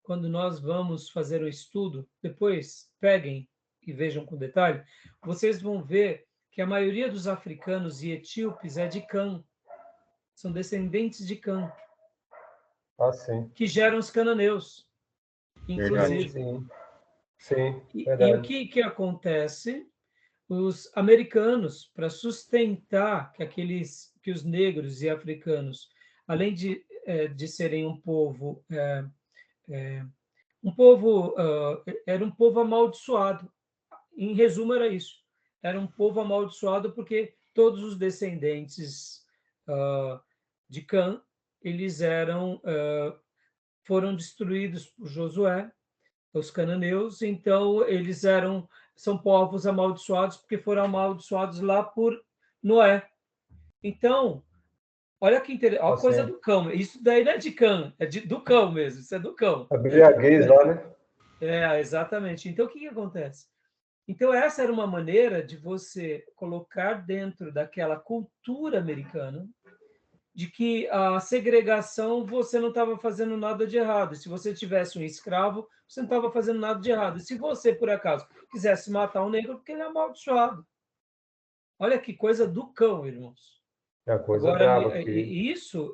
quando nós vamos fazer o estudo, depois peguem e vejam com detalhe, vocês vão ver que a maioria dos africanos e etíopes é de Cã, são descendentes de Cã, Sim. que geram os cananeus, Verdade. inclusive. Sim. Sim, E o verdade. que acontece? Os americanos, para sustentar que os negros e africanos, além de serem era um povo amaldiçoado. Em resumo, era isso. Era um povo amaldiçoado porque todos os descendentes de Cã, eles foram destruídos por Josué, os cananeus, então são povos amaldiçoados porque foram amaldiçoados lá por Noé. Então, olha que interessante, olha a coisa do cão. Isso daí não é de cão, do cão mesmo, isso é do cão. A embriaguez lá, né? Exatamente. Então, o que acontece? Então, essa era uma maneira de você colocar dentro daquela cultura americana de que a segregação você não estava fazendo nada de errado. Se você tivesse um escravo, você não estava fazendo nada de errado. Se você, por acaso, quisesse matar um negro, porque ele é amaldiçoado. Olha que coisa do cão, irmãos. É a coisa Agora, brava que... isso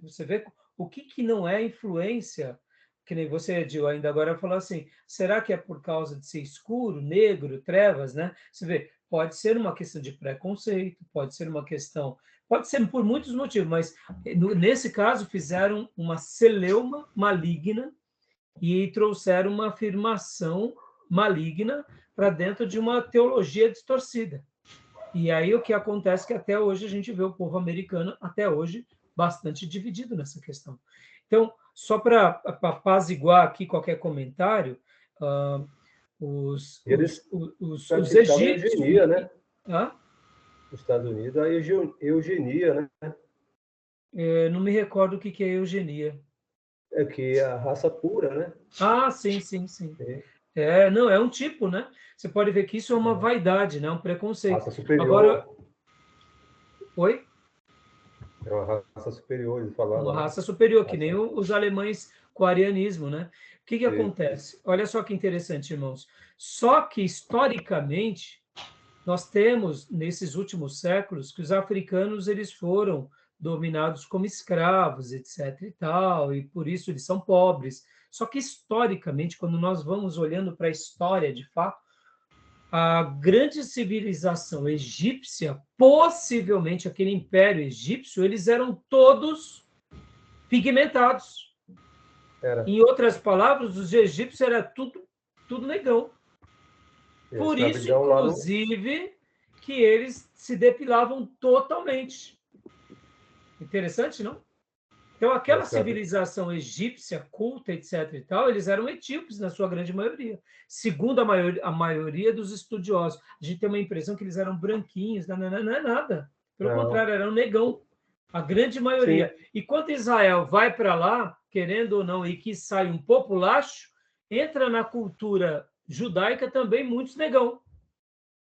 você vê o que não é influência, que nem você, Edil, ainda agora falou assim, será que é por causa de ser escuro, negro, trevas, né? Você vê, pode ser uma questão de preconceito, pode ser uma questão, pode ser por muitos motivos, mas nesse caso fizeram uma celeuma maligna e trouxeram uma afirmação maligna para dentro de uma teologia distorcida. E aí o que acontece é que até hoje a gente vê o povo americano, até hoje, bastante dividido nessa questão. Então, só para apaziguar aqui qualquer comentário, os praticavam egípcios... eugenia, né? Hã? Nos Estados Unidos, a eugenia, né? Não me recordo o que é eugenia. É que a raça pura, né? Sim, sim, sim. Sim. Não, é um tipo, né? Você pode ver que isso é uma vaidade, né? Um preconceito. Raça superior. Agora, oi? É uma raça superior, eles falavam. Uma raça superior, que nem os alemães com o arianismo, né? O que acontece? Olha só que interessante, irmãos. Só que, historicamente, nós temos, nesses últimos séculos, que os africanos eles foram dominados como escravos, etc. e tal, e por isso eles são pobres. Só que, historicamente, quando nós vamos olhando para a história, de fato, a grande civilização egípcia, possivelmente aquele império egípcio, eles eram todos pigmentados. Em outras palavras, os egípcios era tudo negão. Por isso, inclusive, que eles se depilavam totalmente. Interessante, não? Então, aquela Essa é a- civilização egípcia, culta, etc. e tal, eles eram etíopes, na sua grande maioria. Segundo a maioria dos estudiosos. A gente tem uma impressão que eles eram branquinhos, não é nada. Pelo Não. contrário, eram negão. A grande maioria. Sim. E quando Israel vai para lá, querendo ou não, e que sai um populacho, entra na cultura judaica também muitos negão.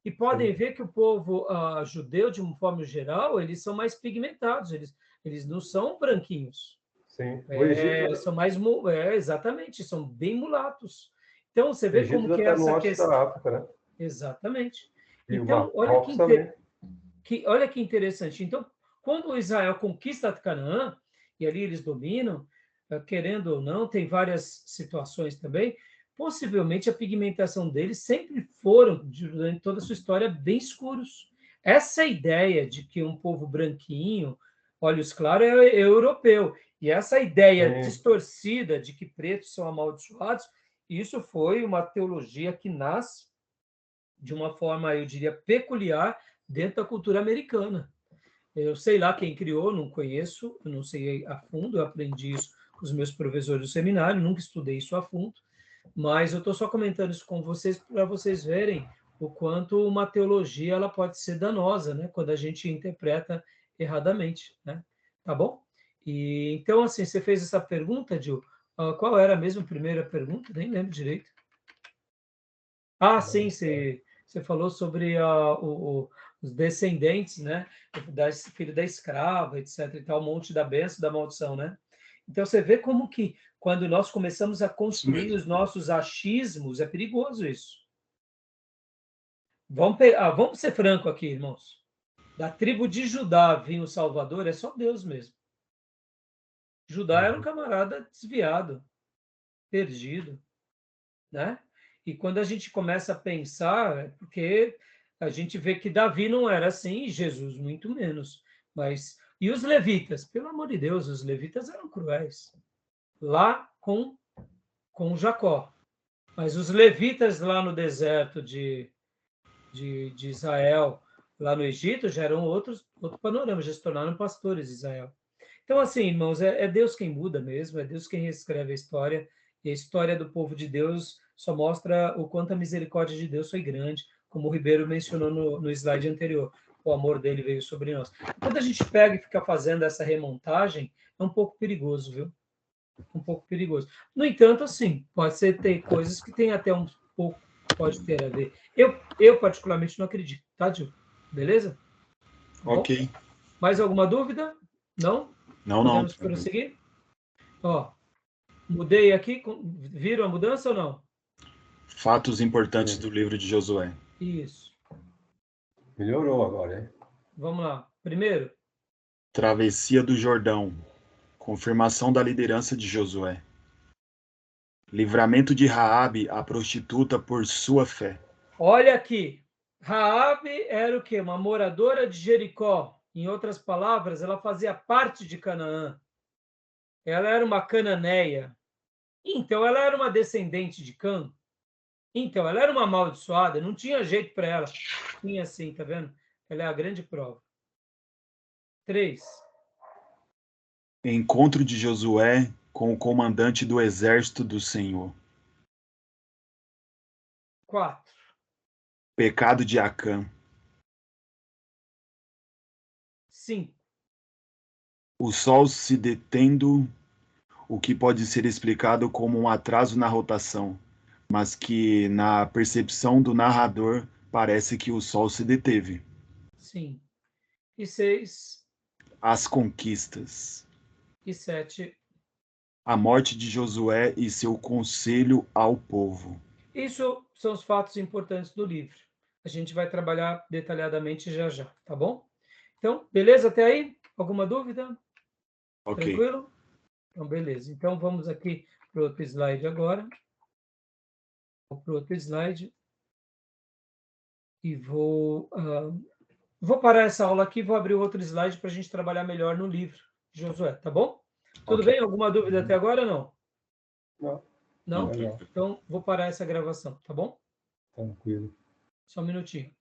E podem ver que o povo judeu, de uma forma geral, eles são mais pigmentados, eles não são branquinhos. Sim. O Egito, São mais. Exatamente, são bem mulatos. Então, você o vê Egito como já que é está no essa norte questão. da África, né? Exatamente. E o Então, olha Marrocos também. olha que interessante. Então, quando Israel conquista Canaã, e ali eles dominam, querendo ou não, tem várias situações também, possivelmente a pigmentação deles sempre foram, durante toda a sua história, bem escuros. Essa ideia de que um povo branquinho, olhos claros, é europeu. E essa ideia Sim. distorcida de que pretos são amaldiçoados, isso foi uma teologia que nasce de uma forma, eu diria, peculiar dentro da cultura americana. Eu sei lá quem criou, não conheço, eu não sei a fundo, eu aprendi isso com os meus professores do seminário, nunca estudei isso a fundo, mas eu estou só comentando isso com vocês para vocês verem o quanto uma teologia ela pode ser danosa, né, quando a gente interpreta erradamente, né? Tá bom? E então assim, você fez essa pergunta, Gil, qual era mesmo a primeira pergunta? Nem lembro direito. Sim, você falou sobre os descendentes, né? Filho da escrava, etc. E tal, o monte da bênção, da maldição, né? Então você vê como que quando nós começamos a Isso construir mesmo. os nossos achismos, é perigoso isso. Vamos ser franco aqui, irmãos. Da tribo de Judá vinha o Salvador, é só Deus mesmo. Judá era um camarada desviado, perdido, né? E quando a gente começa a pensar, é porque a gente vê que Davi não era assim, e Jesus muito menos. Mas e os levitas? Pelo amor de Deus, os levitas eram cruéis. Lá com Jacó. Mas os levitas lá no deserto de Israel, lá no Egito, já eram outro panorama, já se tornaram pastores de Israel. Então, assim, irmãos, é Deus quem muda mesmo, é Deus quem reescreve a história, e a história do povo de Deus só mostra o quanto a misericórdia de Deus foi grande, como o Ribeiro mencionou no slide anterior. O amor dele veio sobre nós. Quando a gente pega e fica fazendo essa remontagem, é um pouco perigoso, viu? Um pouco perigoso. No entanto, assim, pode ser ter coisas que tem até um pouco, pode ter a ver. Eu particularmente não acredito, tá, Gil? Beleza? Tá bom? Ok. Mais alguma dúvida? Não? Não, não. Podemos prosseguir? Ó, mudei aqui, viram a mudança ou não? Fatos importantes Sim. do livro de Josué. Isso. Melhorou agora, hein? Vamos lá. Primeiro, Travessia do Jordão. Confirmação da liderança de Josué. Livramento de Raabe, a prostituta, por sua fé. olha aqui. Raabe era o quê? Uma moradora de Jericó. Em outras palavras, ela fazia parte de Canaã. Ela era uma cananeia. Então, ela era uma descendente de Cã. Então, ela era uma amaldiçoada. Não tinha jeito para ela. Tinha sim, tá vendo? Ela é a grande prova. 3. Encontro de Josué com o comandante do exército do Senhor. 4. Pecado de Acã. 5. O sol se detendo, o que pode ser explicado como um atraso na rotação, mas que, na percepção do narrador, parece que o sol se deteve. Sim. E 6. As conquistas. E 7. A morte de Josué e seu conselho ao povo. Isso são os fatos importantes do livro. A gente vai trabalhar detalhadamente já já, tá bom? Então, beleza até aí? Alguma dúvida? Ok. Tranquilo? Então, beleza. Então, vamos aqui para o outro slide agora. Vou para o outro slide. E vou parar essa aula aqui e vou abrir outro slide para a gente trabalhar melhor no livro de Josué, tá bom? Tudo Ok. bem? Alguma dúvida até agora ou não? Não, Não? legal. Então, vou parar essa gravação, tá bom? Tranquilo. Só um minutinho.